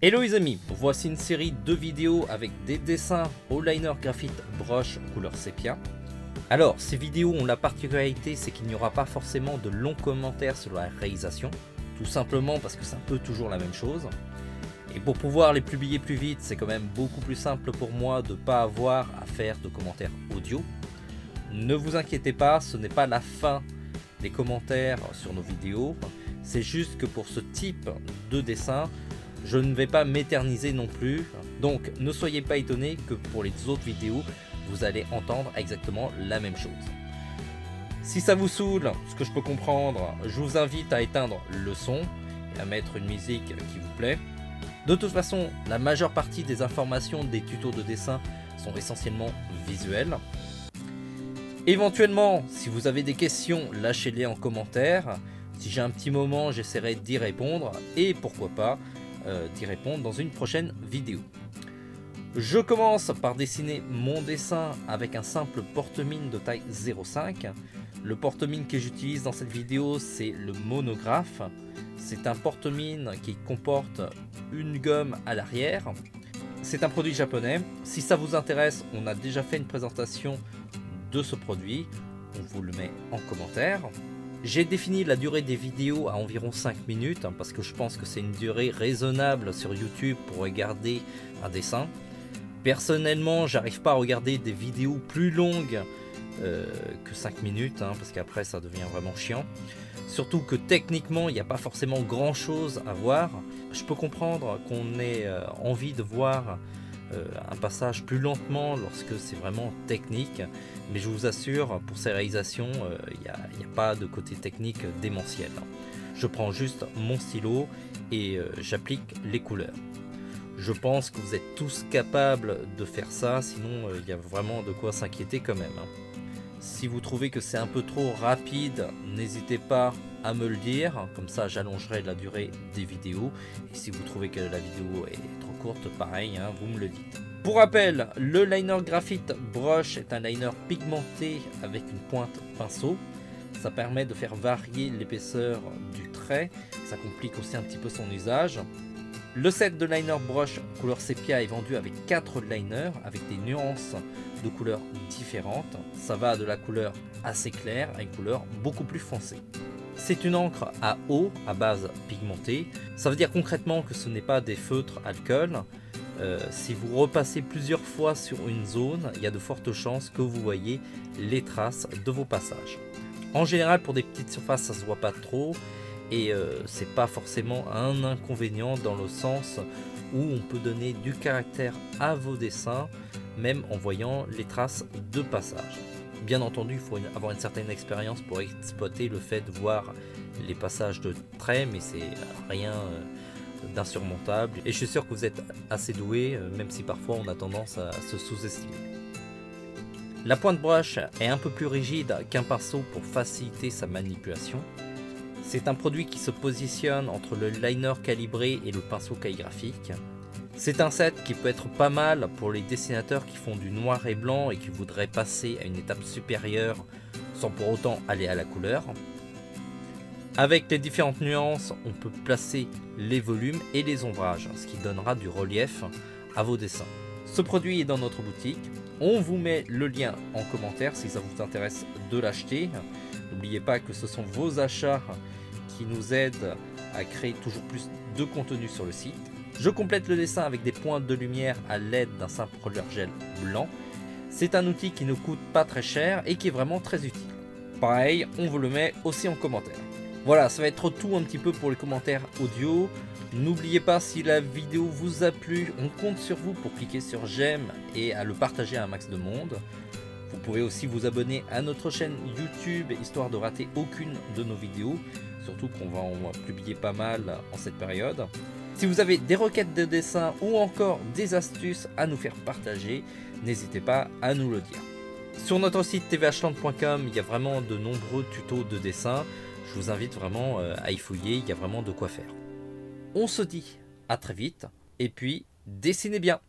Hello les amis, voici une série de vidéos avec des dessins au liner graphite brush couleur sépia. Alors ces vidéos ont la particularité, c'est qu'il n'y aura pas forcément de longs commentaires sur la réalisation, tout simplement parce que c'est un peu toujours la même chose. Et pour pouvoir les publier plus vite, c'est quand même beaucoup plus simple pour moi de ne pas avoir à faire de commentaires audio. Ne vous inquiétez pas, ce n'est pas la fin des commentaires sur nos vidéos, c'est juste que pour ce type de dessin, je ne vais pas m'éterniser non plus, donc ne soyez pas étonnés que pour les autres vidéos, vous allez entendre exactement la même chose. Si ça vous saoule, ce que je peux comprendre, je vous invite à éteindre le son et à mettre une musique qui vous plaît. De toute façon, la majeure partie des informations des tutos de dessin sont essentiellement visuels. Éventuellement, si vous avez des questions, lâchez-les en commentaire. Si j'ai un petit moment, j'essaierai d'y répondre et pourquoi pas d'y répondre dans une prochaine vidéo. Je commence par dessiner mon dessin avec un simple porte-mine de taille 0,5. Le porte-mine que j'utilise dans cette vidéo, c'est le monographe. C'est un porte-mine qui comporte une gomme à l'arrière. C'est un produit japonais. Si ça vous intéresse, on a déjà fait une présentation de ce produit. On vous le met en commentaire. J'ai défini la durée des vidéos à environ 5 minutes parce que je pense que c'est une durée raisonnable sur YouTube pour regarder un dessin. Personnellement, j'arrive pas à regarder des vidéos plus longues que 5 minutes parce qu'après ça devient vraiment chiant. Surtout que techniquement, il n'y a pas forcément grand chose à voir. Je peux comprendre qu'on ait envie de voir un passage plus lentement lorsque c'est vraiment technique, mais je vous assure, pour ces réalisations, il n'y a pas de côté technique démentiel. Je prends juste mon stylo et j'applique les couleurs. Je pense que vous êtes tous capables de faire ça, sinon il y a vraiment de quoi s'inquiéter quand même. Si vous trouvez que c'est un peu trop rapide, n'hésitez pas à me le dire, comme ça j'allongerai la durée des vidéos. Et si vous trouvez que la vidéo est trop courte, pareil, vous me le dites. Pour rappel, le liner graphite brush est un liner pigmenté avec une pointe pinceau. Ça permet de faire varier l'épaisseur du trait, ça complique aussi un petit peu son usage. Le set de liner brush couleur sépia est vendu avec 4 liners avec des nuances de couleurs différentes. Ça va de la couleur assez claire à une couleur beaucoup plus foncée. C'est une encre à eau à base pigmentée. Ça veut dire concrètement que ce n'est pas des feutres alcool. Si vous repassez plusieurs fois sur une zone, il y a de fortes chances que vous voyez les traces de vos passages. En général, pour des petites surfaces, ça se voit pas trop. Et c'est pas forcément un inconvénient dans le sens où on peut donner du caractère à vos dessins même en voyant les traces de passage. Bien entendu, il faut avoir une certaine expérience pour exploiter le fait de voir les passages de traits, mais c'est rien d'insurmontable et je suis sûr que vous êtes assez doué, même si parfois on a tendance à se sous-estimer. La pointe brush est un peu plus rigide qu'un pinceau pour faciliter sa manipulation. C'est un produit qui se positionne entre le liner calibré et le pinceau calligraphique. C'est un set qui peut être pas mal pour les dessinateurs qui font du noir et blanc et qui voudraient passer à une étape supérieure sans pour autant aller à la couleur. Avec les différentes nuances, on peut placer les volumes et les ombrages, ce qui donnera du relief à vos dessins. Ce produit est dans notre boutique. On vous met le lien en commentaire si ça vous intéresse de l'acheter. N'oubliez pas que ce sont vos achats qui nous aident à créer toujours plus de contenu sur le site. Je complète le dessin avec des pointes de lumière à l'aide d'un simple roller gel blanc. C'est un outil qui ne coûte pas très cher et qui est vraiment très utile. Pareil, on vous le met aussi en commentaire. Voilà, ça va être tout un petit peu pour les commentaires audio. N'oubliez pas, si la vidéo vous a plu, on compte sur vous pour cliquer sur j'aime et à le partager à un max de monde. Vous pouvez aussi vous abonner à notre chaîne YouTube histoire de rater aucune de nos vidéos, surtout qu'on va en publier pas mal en cette période. Si vous avez des requêtes de dessin ou encore des astuces à nous faire partager, n'hésitez pas à nous le dire. Sur notre site tvhland.com, il y a vraiment de nombreux tutos de dessin. Je vous invite vraiment à y fouiller, il y a vraiment de quoi faire. On se dit à très vite et puis dessinez bien.